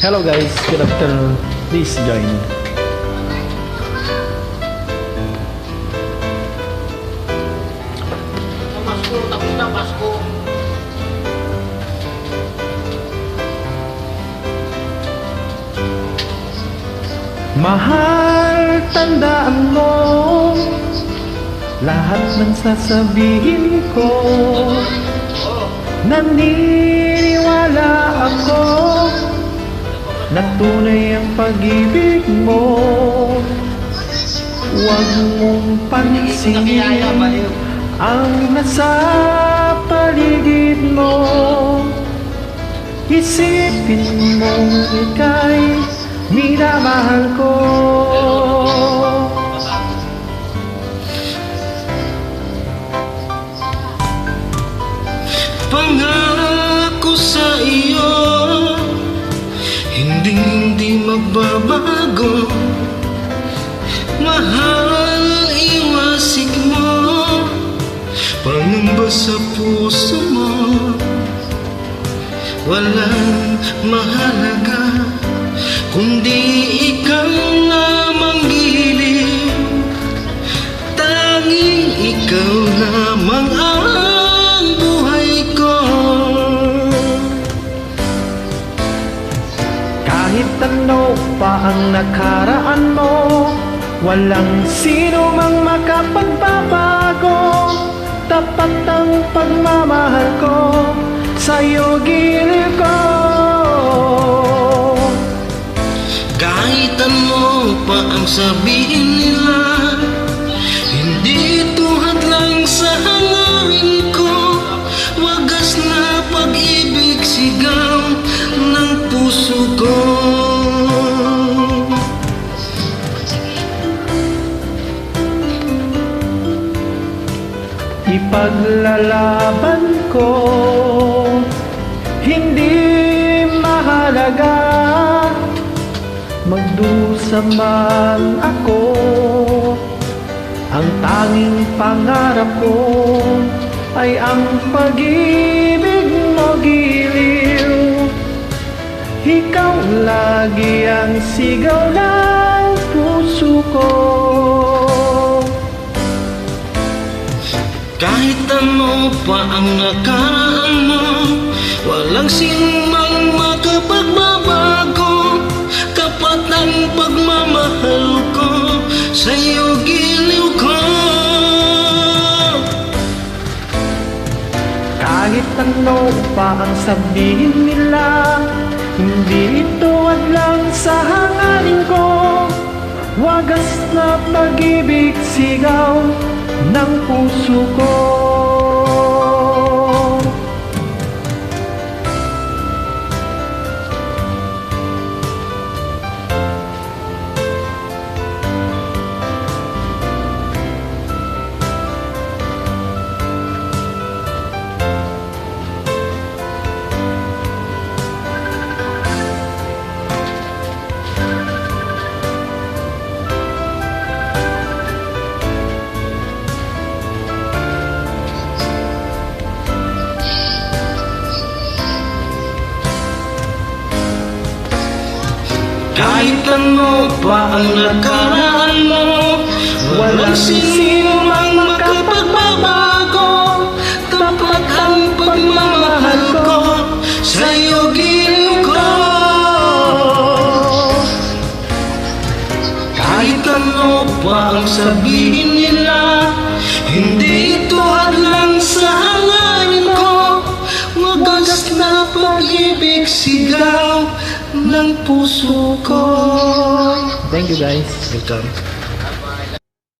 Hello guys, good afternoon. Please join me. Pasko, tapos na Pasko. Mahal, tandaan mo lahat ng sasabihin ko. Naniniwala ako na tunay ang pag-ibig mo. Huwag mong pansinin ang nasa paligid mo. Isipin mong ika'y minamahal ko. Pangako sa iyo, hindi magbabago. Mahal, iwasig mo pangamba sa puso mo. Walang mahalaga kundi ikaw lamang giliw. Tanging ikaw lamang ang buhay ko. Kahit ano pa ang nakaraan mo, walang sino mang makapagbabago. Tapat ang pagmamahal ko, sa'yo giliw ko. Kahit ano pa ang sabihin nila, hindi ito hadlang sa hangarin ko. Wagas na pag-ibig, sigaw ng puso ko. Ipaglalaban ko, hindi mahalaga magdusa man ako. Ang tanging pangarap ko ay ang pag-ibig mo giliw. Ikaw lagi ang sigaw ng puso ko. Kahit ano pa ang nakaraan mo, walang sinumang makapagbabago. Tapat ang pagmamahal ko, sa'yo giliw ko. Kahit ano pa ang sabihin nila, hindi ito hadlang sa hangarin ko. Wagas na pag-ibig, sigaw ng puso ko. Kahit ano pa ang nakaraan mo, walang sino mang makapagbabago. Tapat ang pagmamahal ko, sa'yo giliw ko. Kahit ano pa ang sabihin nila, hindi ito hadlang sa hangarin ko. Wagas na pag-ibig, sigaw ng puso ko. Thank you guys. Welcome.